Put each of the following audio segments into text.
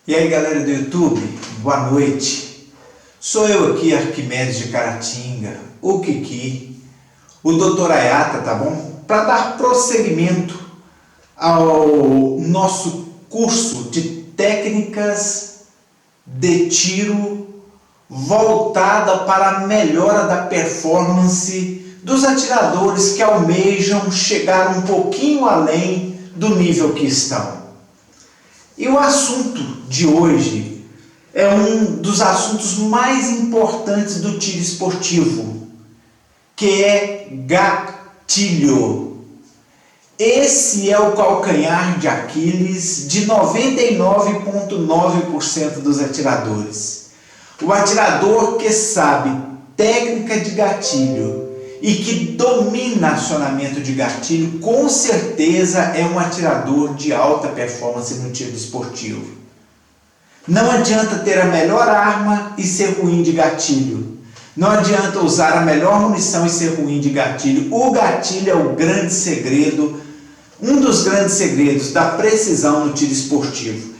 E aí galera do YouTube, boa noite. Sou eu aqui, Arquimedes de Caratinga, o Kiki, o Dr. Ayata, tá bom? Para dar prosseguimento ao nosso curso de técnicas de tiro voltada para a melhora da performance dos atiradores que almejam chegar um pouquinho além do nível que estão. E o assunto de hoje é um dos assuntos mais importantes do tiro esportivo, que é gatilho. Esse é o calcanhar de Aquiles de 99,9% dos atiradores. O atirador que sabe técnica de gatilho e que domina acionamento de gatilho, com certeza é um atirador de alta performance no tiro esportivo. Não adianta ter a melhor arma e ser ruim de gatilho. Não adianta usar a melhor munição e ser ruim de gatilho. O gatilho é o grande segredo, um dos grandes segredos da precisão no tiro esportivo.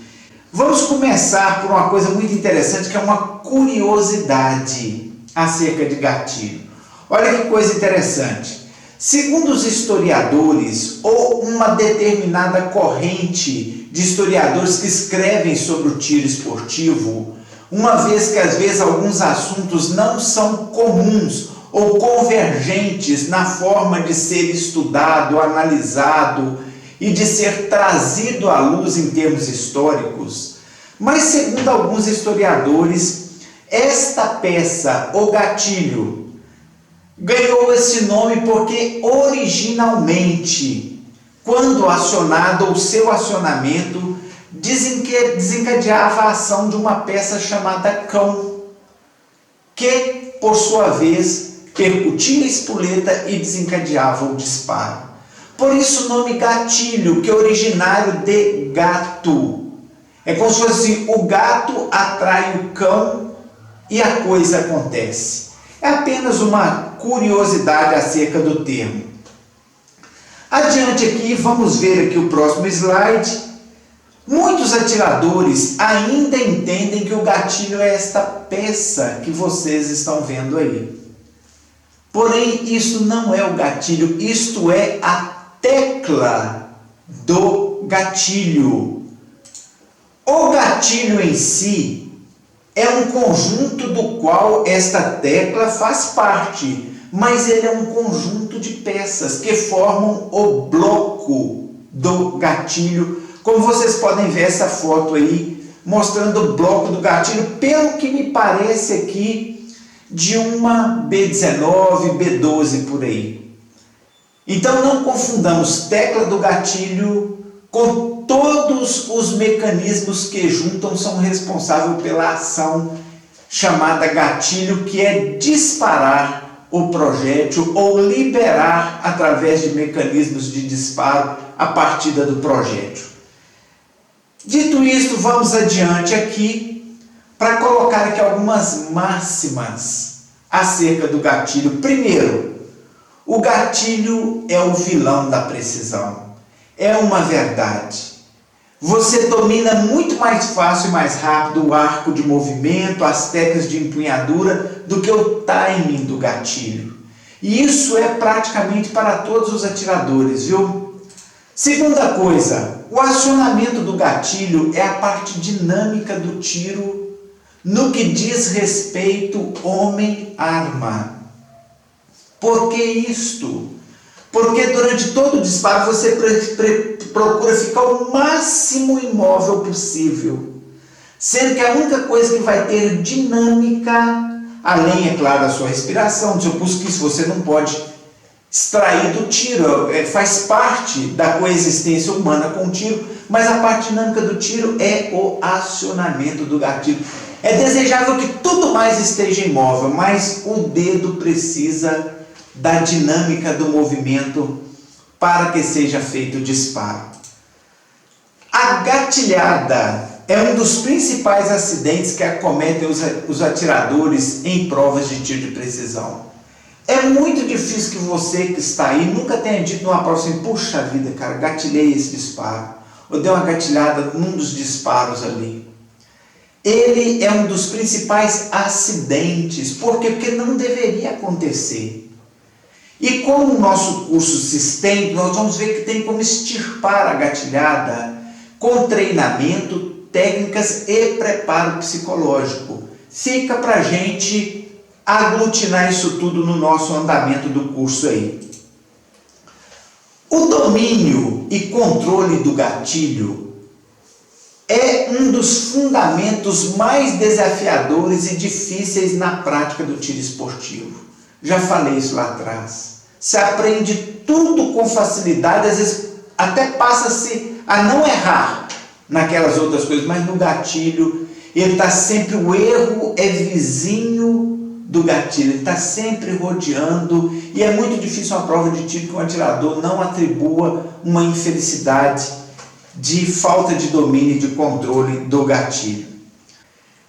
Vamos começar por uma coisa muito interessante, que é uma curiosidade acerca de gatilho. Olha que coisa interessante. Segundo os historiadores, ou uma determinada corrente de historiadores que escrevem sobre o tiro esportivo, uma vez que às vezes alguns assuntos não são comuns ou convergentes na forma de ser estudado, analisado e de ser trazido à luz em termos históricos, mas segundo alguns historiadores, esta peça, o gatilho, ganhou esse nome porque originalmente, quando acionado, o seu acionamento desencadeava a ação de uma peça chamada cão, que, por sua vez, percutia a espoleta e desencadeava o disparo. Por isso o nome gatilho, que é originário de gato. É como se fosse o gato atrai o cão e a coisa acontece. É apenas uma curiosidade acerca do termo. Adiante aqui, vamos ver aqui o próximo slide. Muitos atiradores ainda entendem que o gatilho é esta peça que vocês estão vendo aí. Porém, isso não é o gatilho, isto é a tecla do gatilho. O gatilho em si é um conjunto do qual esta tecla faz parte, mas ele é um conjunto de peças que formam o bloco do gatilho. Como vocês podem ver essa foto aí, mostrando o bloco do gatilho, pelo que me parece aqui, de uma B19, B12 por aí. Então não confundamos tecla do gatilho com todos os mecanismos que juntam são responsáveis pela ação chamada gatilho, que é disparar o projétil ou liberar através de mecanismos de disparo a partida do projétil. Dito isto, vamos adiante aqui para colocar aqui algumas máximas acerca do gatilho. Primeiro, o gatilho é o vilão da precisão. É uma verdade. Você domina muito mais fácil e mais rápido o arco de movimento, as técnicas de empunhadura, do que o timing do gatilho. E isso é praticamente para todos os atiradores, viu? Segunda coisa, o acionamento do gatilho é a parte dinâmica do tiro no que diz respeito homem-arma. Por que isto? Porque durante todo o disparo você procura ficar o máximo imóvel possível, sendo que a única coisa que vai ter dinâmica, além, é claro, da sua respiração, do seu pulso, que isso você não pode extrair do tiro, faz parte da coexistência humana com o tiro, mas a parte dinâmica do tiro é o acionamento do gatilho. É desejável que tudo mais esteja imóvel, mas o dedo precisa da dinâmica do movimento para que seja feito o disparo. A gatilhada é um dos principais acidentes que acometem os atiradores em provas de tiro de precisão. É muito difícil que você que está aí nunca tenha dito numa prova assim: puxa vida, cara, gatilhei esse disparo, ou dei uma gatilhada num dos disparos ali. ele é um dos principais acidentes. Por quê? Porque não deveria acontecer. E como o nosso curso se estende, nós vamos ver que tem como extirpar a gatilhada com treinamento, técnicas e preparo psicológico. Fica para a gente aglutinar isso tudo no nosso andamento do curso aí. O domínio e controle do gatilho é um dos fundamentos mais desafiadores e difíceis na prática do tiro esportivo. Já falei isso lá atrás. Se aprende tudo com facilidade, às vezes até passa-se a não errar naquelas outras coisas, mas no gatilho, ele está sempre, o erro é vizinho do gatilho, ele está sempre rodeando, e é muito difícil uma prova de tiro que um atirador não atribua uma infelicidade de falta de domínio e de controle do gatilho.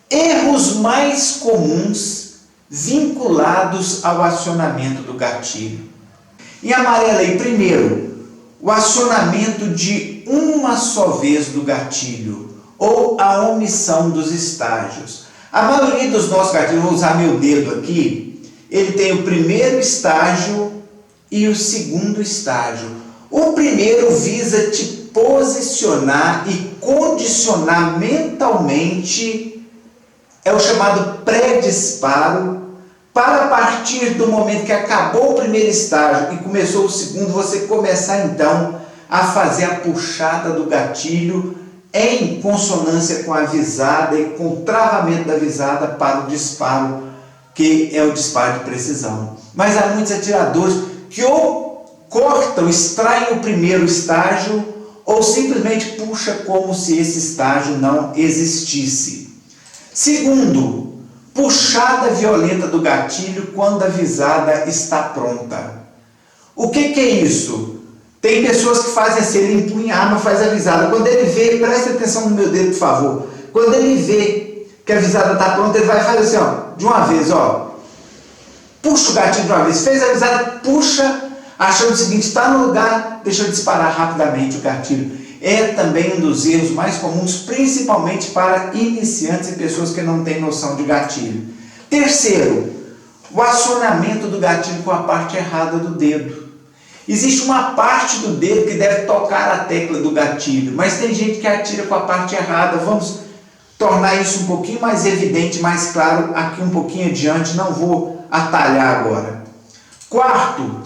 Erros mais comuns vinculados ao acionamento do gatilho. Em amarelo aí, primeiro, o acionamento de uma só vez do gatilho ou a omissão dos estágios. A maioria dos nossos gatilhos, vou usar meu dedo aqui, ele tem o primeiro estágio e o segundo estágio. O primeiro visa te posicionar e condicionar mentalmente, é o chamado pré-disparo, para a partir do momento que acabou o primeiro estágio e começou o segundo, você começar então a fazer a puxada do gatilho em consonância com a visada e com o travamento da visada para o disparo, que é o disparo de precisão. Mas há muitos atiradores que ou cortam, extraem o primeiro estágio ou simplesmente puxa como se esse estágio não existisse. Segundo, puxada violenta do gatilho quando a visada está pronta. O que é isso? Tem pessoas que fazem assim, ele empunha a arma, faz a visada. Quando ele vê, preste atenção no meu dedo, por favor. Quando ele vê que a visada está pronta, ele vai fazer assim, ó, de uma vez, ó. Puxa o gatilho de uma vez. Fez a visada, puxa, achando o seguinte, está no lugar, deixa eu disparar rapidamente o gatilho. É também um dos erros mais comuns, principalmente para iniciantes e pessoas que não têm noção de gatilho. Terceiro, o acionamento do gatilho com a parte errada do dedo. Existe uma parte do dedo que deve tocar a tecla do gatilho, mas tem gente que atira com a parte errada. Vamos tornar isso um pouquinho mais evidente, mais claro, aqui um pouquinho adiante, não vou atalhar agora. Quarto,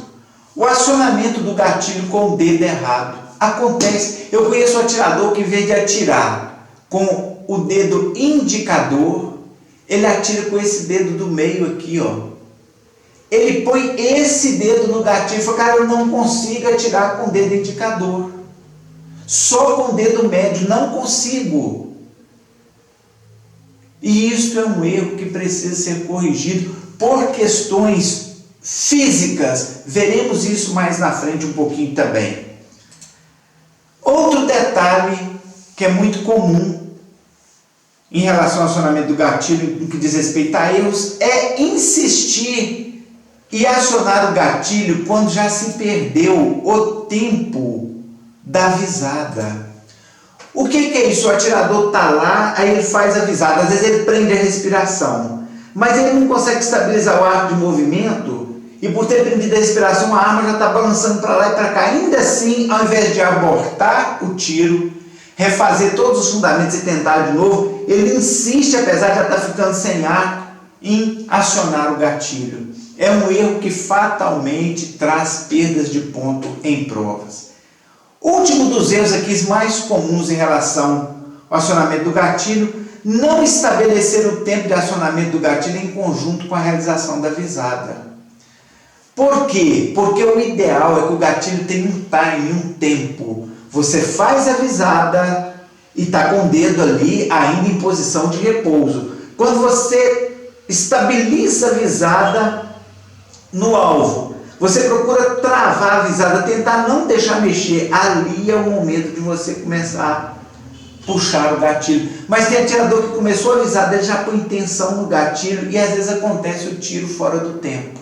o acionamento do gatilho com o dedo errado. Acontece, eu conheço um atirador que, em vez de atirar com o dedo indicador, ele atira com esse dedo do meio aqui, ó. Ele põe esse dedo no gatilho e fala, cara, eu não consigo atirar com o dedo indicador. Só com o dedo médio, não consigo. E isso é um erro que precisa ser corrigido por questões físicas. Veremos isso mais na frente um pouquinho também. Outro detalhe que é muito comum em relação ao acionamento do gatilho, no que diz respeito a erros, é insistir e acionar o gatilho quando já se perdeu o tempo da visada. O que é isso? O atirador está lá, aí ele faz a visada, às vezes ele prende a respiração, mas ele não consegue estabilizar o arco de movimento e por ter prendido a respiração a arma já está balançando para lá e para cá. Ainda assim, ao invés de abortar o tiro, refazer todos os fundamentos e tentar de novo, ele insiste, apesar de já estar ficando sem ar, em acionar o gatilho. É um erro que fatalmente traz perdas de ponto em provas. Último dos erros aqui mais comuns em relação ao acionamento do gatilho, não estabelecer o tempo de acionamento do gatilho em conjunto com a realização da visada. Por quê? Porque o ideal é que o gatilho tenha um time, um tempo. Você faz a visada e está com o dedo ali ainda em posição de repouso. Quando você estabiliza a visada no alvo, você procura travar a visada, tentar não deixar mexer. Ali é o momento de você começar a puxar o gatilho. Mas tem atirador que começou a visada, ele já põe tensão no gatilho e às vezes acontece o tiro fora do tempo.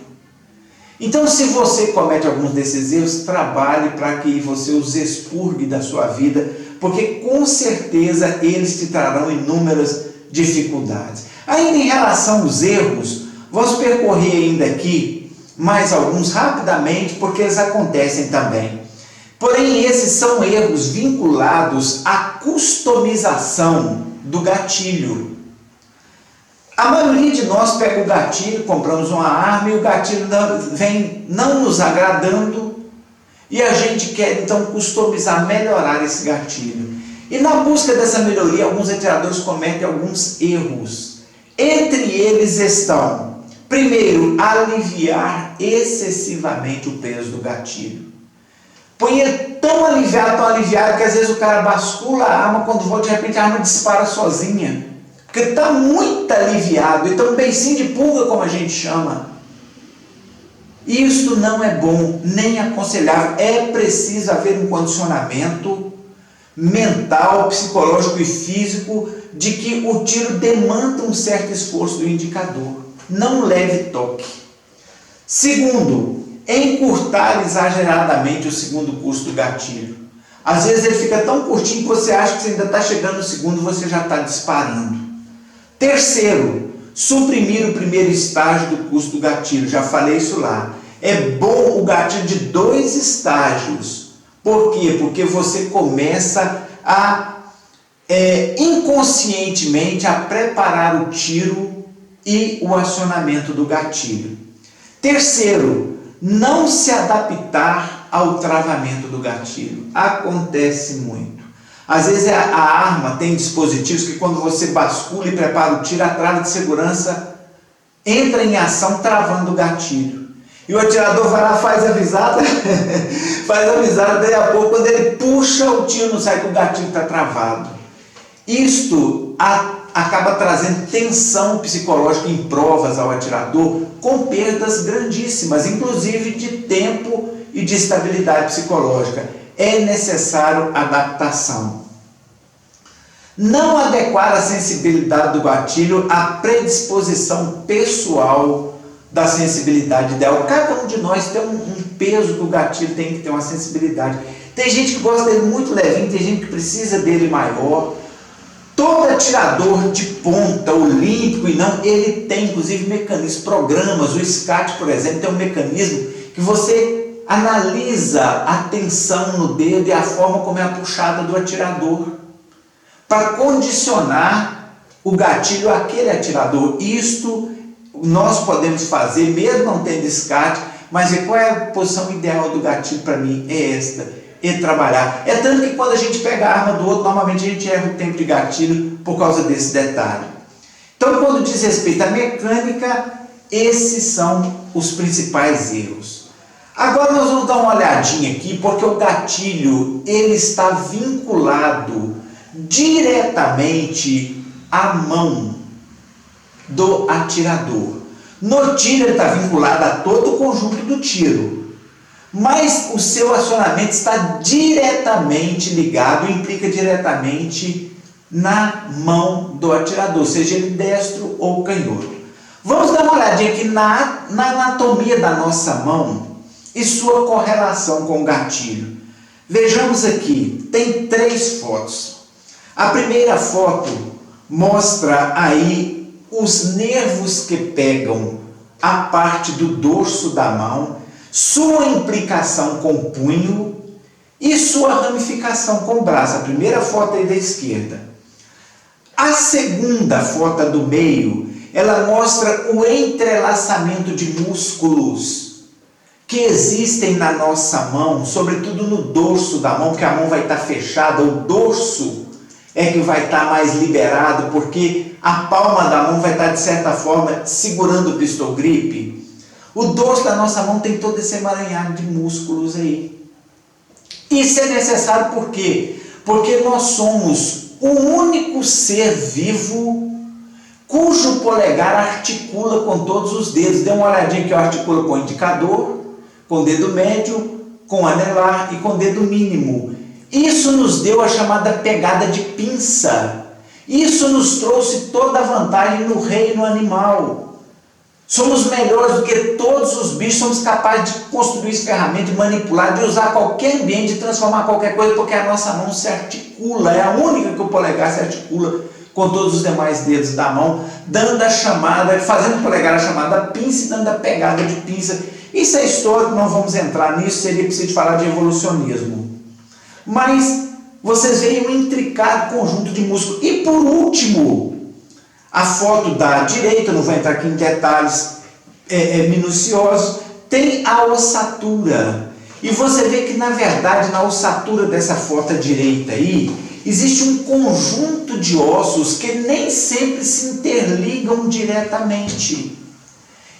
Então, se você comete alguns desses erros, trabalhe para que você os expurgue da sua vida, porque com certeza eles te trarão inúmeras dificuldades. Ainda em relação aos erros, vamos percorrer ainda aqui mais alguns rapidamente, porque eles acontecem também. Porém, esses são erros vinculados à customização do gatilho. A maioria de nós pega o gatilho, compramos uma arma e o gatilho vem não nos agradando e a gente quer então customizar, melhorar esse gatilho. E na busca dessa melhoria, alguns atiradores cometem alguns erros. Entre eles estão, primeiro, aliviar excessivamente o peso do gatilho. Põe ele tão aliviado, que às vezes o cara bascula a arma, quando volta de repente a arma dispara sozinha. Porque está muito aliviado, então beicinho de pulga, como a gente chama. Isto não é bom, nem aconselhável. É preciso haver um condicionamento mental, psicológico e físico de que o tiro demanda um certo esforço do indicador. Não leve toque. Segundo, encurtar exageradamente o segundo curso do gatilho. Às vezes ele fica tão curtinho que você acha que você ainda está chegando no segundo e você já está disparando. Terceiro, suprimir o primeiro estágio do curso do gatilho. Já falei isso lá. É bom o gatilho de 2 estágios. Por quê? Porque você começa a inconscientemente a preparar o tiro e o acionamento do gatilho. Terceiro, não se adaptar ao travamento do gatilho. Acontece muito. Às vezes a arma tem dispositivos que quando você bascula e prepara o tiro, a trava de segurança entra em ação travando o gatilho. E o atirador vai lá, faz avisada, daí a pouco, quando ele puxa, o tiro não sai, porque o gatilho está travado. Isto acaba trazendo tensão psicológica em provas ao atirador, com perdas grandíssimas, inclusive de tempo e de estabilidade psicológica. É necessário adaptação. Não adequar a sensibilidade do gatilho à predisposição pessoal da sensibilidade dela. Cada um de nós tem um peso que o gatilho tem que ter, uma sensibilidade. Tem gente que gosta dele muito levinho, tem gente que precisa dele maior. Todo atirador de ponta, olímpico e não, ele tem inclusive mecanismos, programas. O SCAT, por exemplo, tem um mecanismo que você analisa a tensão no dedo e a forma como é a puxada do atirador, para condicionar o gatilho àquele atirador. Isto nós podemos fazer, mesmo não tendo SCAT, mas qual é a posição ideal do gatilho para mim? É esta, é trabalhar. É tanto que quando a gente pega a arma do outro, normalmente a gente erra o tempo de gatilho por causa desse detalhe. Então, quando diz respeito à mecânica, esses são os principais erros. Agora nós vamos dar uma olhadinha aqui, porque o gatilho ele está vinculado diretamente à mão do atirador. No tiro ele está vinculado a todo o conjunto do tiro, mas o seu acionamento está diretamente ligado, implica diretamente na mão do atirador, seja ele destro ou canhoto. Vamos dar uma olhadinha aqui na anatomia da nossa mão e sua correlação com o gatilho. Vejamos aqui, tem 3 fotos. A primeira foto mostra aí os nervos que pegam a parte do dorso da mão, sua implicação com o punho e sua ramificação com o braço. A primeira foto aí da esquerda. A segunda foto do meio, ela mostra o entrelaçamento de músculos que existem na nossa mão, sobretudo no dorso da mão, porque a mão vai estar fechada, o dorso é que vai estar mais liberado, porque a palma da mão vai estar, de certa forma, segurando o pistol grip. O dorso da nossa mão tem todo esse emaranhado de músculos aí. Isso é necessário por quê? Porque nós somos o único ser vivo cujo polegar articula com todos os dedos. Dê uma olhadinha que eu articulo com o indicador, com o dedo médio, com o anelar e com o dedo mínimo. Isso nos deu a chamada pegada de pinça. Isso nos trouxe toda a vantagem no reino animal. Somos melhores do que todos os bichos, somos capazes de construir ferramentas, de manipular, de usar qualquer ambiente, de transformar qualquer coisa, porque a nossa mão se articula, é a única que o polegar se articula com todos os demais dedos da mão, dando a chamada, fazendo polegar a chamada pinça e dando a pegada de pinça. Isso é histórico, não vamos entrar nisso, seria preciso falar de evolucionismo. Mas vocês veem um intricado conjunto de músculos. E por último, a foto da direita, não vou entrar aqui em detalhes minuciosos, tem a ossatura. E você vê que, na verdade, na ossatura dessa foto à direita aí, existe um conjunto de ossos que nem sempre se interligam diretamente.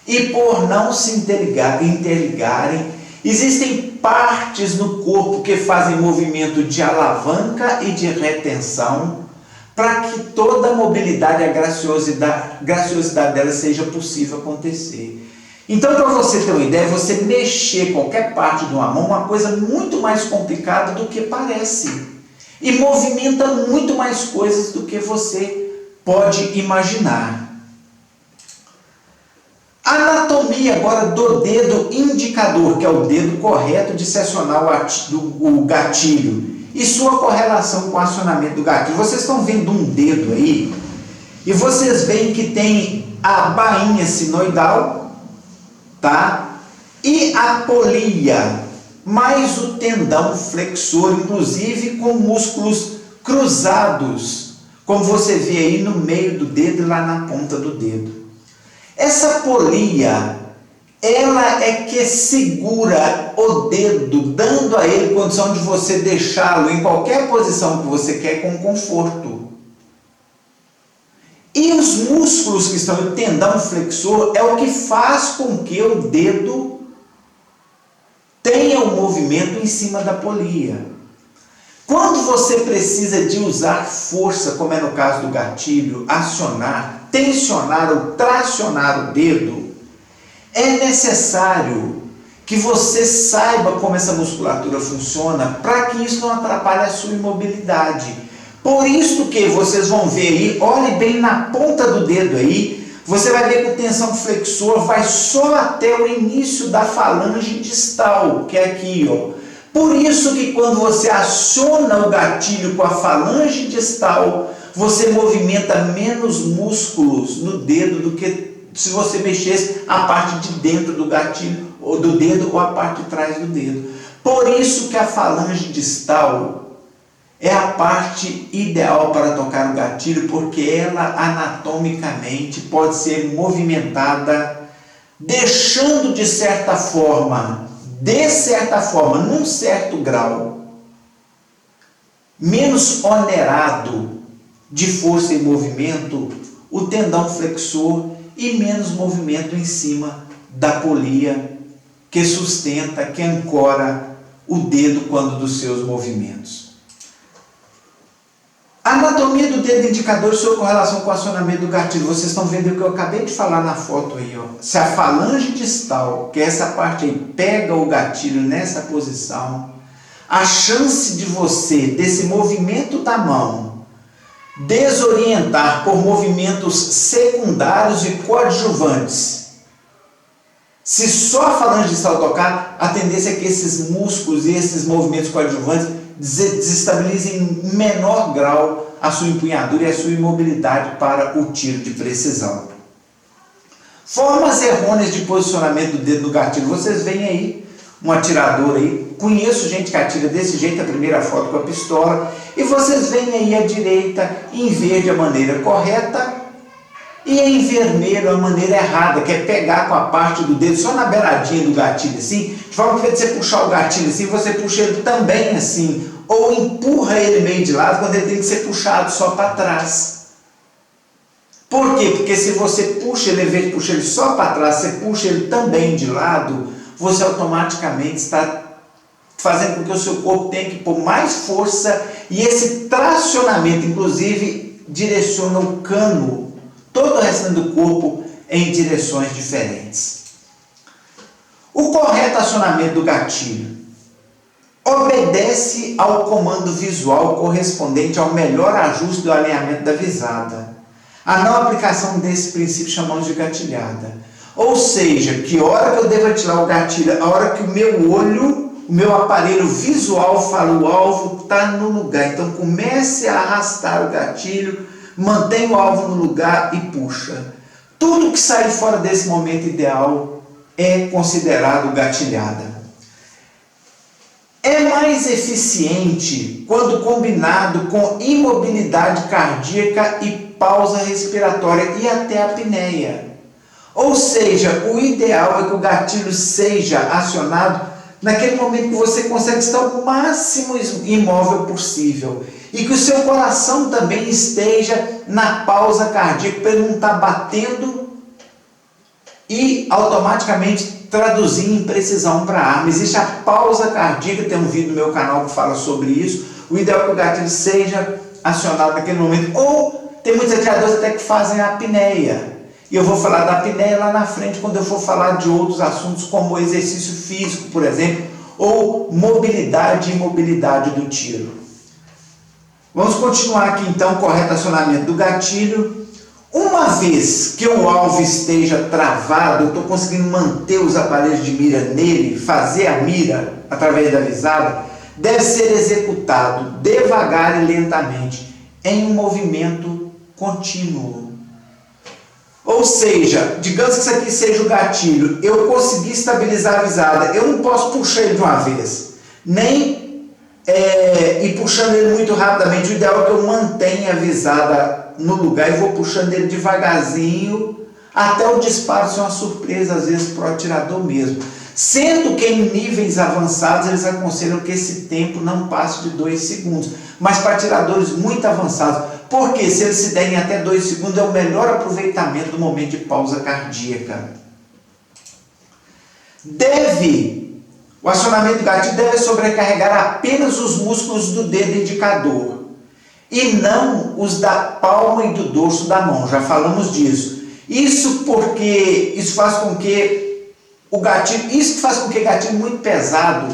E por não se interligarem, existem partes no corpo que fazem movimento de alavanca e de retenção para que toda a mobilidade e a graciosidade dela seja possível acontecer. Então, para você ter uma ideia, você mexer qualquer parte de uma mão é uma coisa muito mais complicada do que parece. E movimenta muito mais coisas do que você pode imaginar. A anatomia agora do dedo indicador, que é o dedo correto de se acionar o gatilho, e sua correlação com o acionamento do gatilho. Vocês estão vendo um dedo aí, e vocês veem que tem a bainha sinoidal, tá? E a polia, mais o tendão flexor, inclusive com músculos cruzados, como você vê aí no meio do dedo e lá na ponta do dedo. Essa polia, ela é que segura o dedo, dando a ele condição de você deixá-lo em qualquer posição que você quer com conforto. E os músculos que estão no tendão flexor é o que faz com que o dedo tenha o movimento em cima da polia. Quando você precisa de usar força, como é no caso do gatilho, acionar, tensionar ou tracionar o dedo, é necessário que você saiba como essa musculatura funciona para que isso não atrapalhe a sua imobilidade. Por isso que vocês vão ver aí, olhe bem na ponta do dedo aí, você vai ver que o tensão flexor vai só até o início da falange distal, que é aqui, ó. Por isso que quando você aciona o gatilho com a falange distal, você movimenta menos músculos no dedo do que se você mexesse a parte de dentro do gatilho, ou do dedo, ou a parte de trás do dedo. Por isso que a falange distal é a parte ideal para tocar o gatilho, porque ela anatomicamente pode ser movimentada, deixando de certa forma, num certo grau, menos onerado de força e movimento, o tendão flexor e menos movimento em cima da polia que sustenta, que ancora o dedo quando dos seus movimentos. A anatomia do dedo indicador e sua correlação com o acionamento do gatilho. Vocês estão vendo o que eu acabei de falar na foto aí, ó. Se a falange distal, que é essa parte aí, pega o gatilho nessa posição, a chance de você, desse movimento da mão, desorientar por movimentos secundários e coadjuvantes, se só a falange distal tocar, a tendência é que esses músculos e esses movimentos coadjuvantes desestabilizem em menor grau a sua empunhadura e a sua imobilidade para o tiro de precisão. Formas errôneas de posicionamento do dedo no gatilho. Vocês veem aí um atirador aí. Conheço gente que atira desse jeito, a primeira foto com a pistola. E vocês veem aí à direita, em verde a maneira correta e em vermelho a maneira errada, que é pegar com a parte do dedo só na beiradinha do gatilho assim, de forma que ao invés de você puxar o gatilho assim, você puxa ele também assim, ou empurra ele meio de lado quando ele tem que ser puxado só para trás. Por quê? Porque se você puxa ele, ao invés de puxar ele só para trás, você puxa ele também de lado, você automaticamente está fazendo com que o seu corpo tenha que pôr mais força, e esse tracionamento, inclusive, direciona o cano, todo o restante do corpo, em direções diferentes. O correto acionamento do gatilho obedece ao comando visual correspondente ao melhor ajuste do alinhamento da visada. A não aplicação desse princípio chamamos de gatilhada. Ou seja, que hora que eu devo atirar o gatilho, a hora que o meu olho, o meu aparelho visual fala o alvo está no lugar. Então comece a arrastar o gatilho mantém o alvo no lugar e puxa. Tudo que sai fora desse momento ideal é considerado gatilhada. É mais eficiente quando combinado com imobilidade cardíaca e pausa respiratória e até apneia. Ou seja, o ideal é que o gatilho seja acionado naquele momento que você consegue estar o máximo imóvel possível e que o seu coração também esteja na pausa cardíaca para ele não estar batendo e automaticamente traduzir em precisão para a arma. Existe a pausa cardíaca, tem um vídeo no meu canal que fala sobre isso. O ideal é que o gatilho seja acionado naquele momento. Ou tem muitos atiradores até que fazem a apneia. E eu vou falar da apneia lá na frente, quando eu for falar de outros assuntos, como exercício físico, por exemplo, ou mobilidade e imobilidade do tiro. Vamos continuar aqui então, correto acionamento do gatilho. Uma vez que o alvo esteja travado, eu estou conseguindo manter os aparelhos de mira nele, fazer a mira através da visada, deve ser executado devagar e lentamente, em um movimento contínuo. Ou seja, digamos que isso aqui seja o gatilho, eu consegui estabilizar a visada, eu não posso puxar ele de uma vez, nem ir puxando ele muito rapidamente. O ideal é que eu mantenha a visada no lugar e vou puxando ele devagarzinho até o disparo ser uma surpresa, às vezes, para o atirador mesmo. Sendo que em níveis avançados eles aconselham que esse tempo não passe de 2 segundos. Mas para atiradores muito avançados, porque se eles se derem até 2 segundos é o melhor aproveitamento do momento de pausa cardíaca. O acionamento do gatilho deve sobrecarregar apenas os músculos do dedo indicador e não os da palma e do dorso da mão. Já falamos disso. Isso faz com que o gatilho muito pesado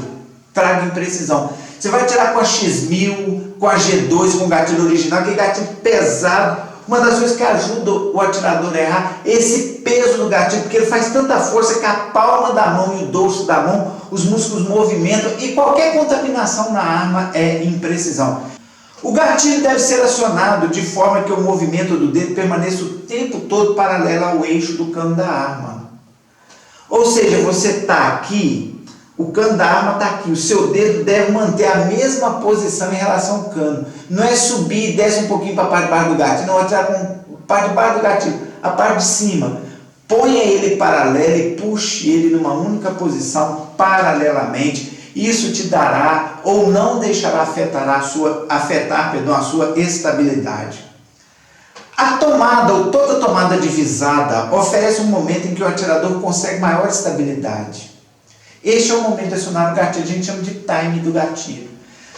traga imprecisão. Você vai tirar com a X1000, com a G2, com o gatilho original, aquele gatilho pesado. Uma das coisas que ajuda o atirador a errar é esse peso do gatilho, porque ele faz tanta força que a palma da mão e o dorso da mão, os músculos movimentam e qualquer contaminação na arma é imprecisão. O gatilho deve ser acionado de forma que o movimento do dedo permaneça o tempo todo paralelo ao eixo do cano da arma. Ou seja, você está aqui, o cano da arma está aqui, o seu dedo deve manter a mesma posição em relação ao cano. Não é subir e desce um pouquinho para a parte de baixo do gatilho, não, atirar com a parte de baixo do gatilho, a parte de cima. Ponha ele paralelo e puxe ele numa única posição paralelamente. Isso te dará ou não deixará afetar a sua estabilidade. A tomada ou toda tomada de visada oferece um momento em que o atirador consegue maior estabilidade. Este é o momento de acionar o gatilho, a gente chama de time do gatilho.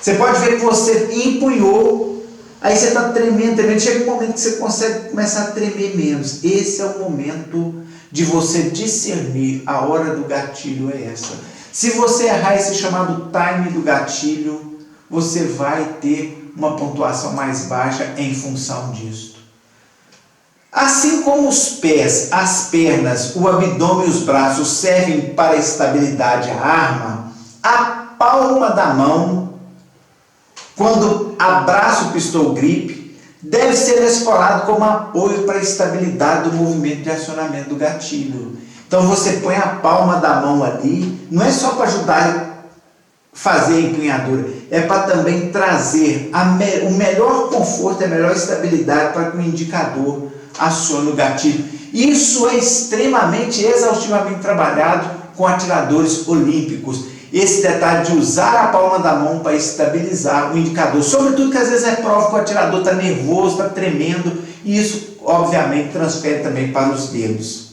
Você pode ver que você empunhou, aí você está tremendo, chega um momento que você consegue começar a tremer menos. Esse é o momento de você discernir, a hora do gatilho é essa. Se você errar esse chamado time do gatilho, você vai ter uma pontuação mais baixa em função disso. Assim como os pés, as pernas, o abdômen e os braços servem para a estabilidade da arma, a palma da mão, quando abraça o pistol grip, deve ser esfolado como apoio para a estabilidade do movimento de acionamento do gatilho. Então você põe a palma da mão ali, não é só para ajudar a fazer a empunhadura, é para também trazer o melhor conforto, a melhor estabilidade para que o indicador acione o gatilho. Isso é extremamente, exaustivamente trabalhado com atiradores olímpicos. Esse detalhe de usar a palma da mão para estabilizar o indicador, sobretudo que às vezes é prova que o atirador está nervoso, está tremendo, e isso obviamente transfere também para os dedos.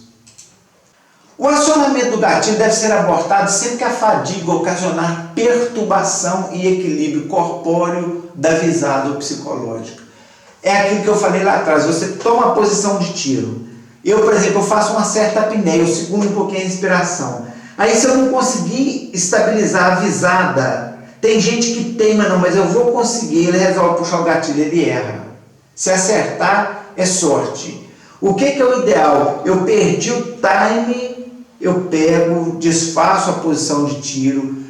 O acionamento do gatilho deve ser abortado sempre que a fadiga ocasionar perturbação e equilíbrio corpóreo da visada ou psicológica. É aquilo que eu falei lá atrás, você toma a posição de tiro. Eu, por exemplo, faço uma certa apneia, eu seguro um pouquinho a respiração. Aí se eu não conseguir estabilizar a visada, tem gente que teima, não, mas eu vou conseguir, ele resolve puxar o gatilho, ele erra. Se acertar, é sorte. O que é o ideal? Eu perdi o time, eu pego, desfaço a posição de tiro,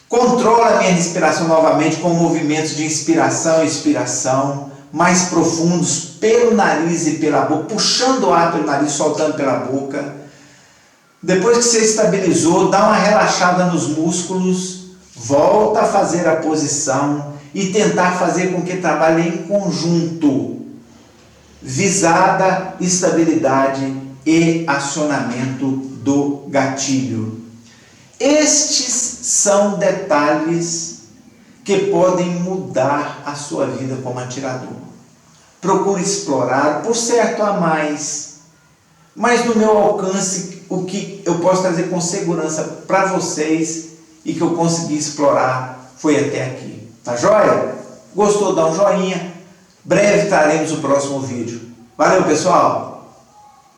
controlo a minha respiração novamente com movimentos de inspiração e expiração, mais profundos pelo nariz e pela boca, puxando o ar pelo nariz, soltando pela boca. Depois que você estabilizou, dá uma relaxada nos músculos, volta a fazer a posição e tentar fazer com que trabalhe em conjunto, visada estabilidade e acionamento do gatilho. Estes são detalhes que podem mudar a sua vida como atirador. Procure explorar, por certo há mais, mas no meu alcance, o que eu posso trazer com segurança para vocês e que eu consegui explorar foi até aqui. Tá joia? Gostou? Dá um joinha. Breve traremos o próximo vídeo. Valeu, pessoal!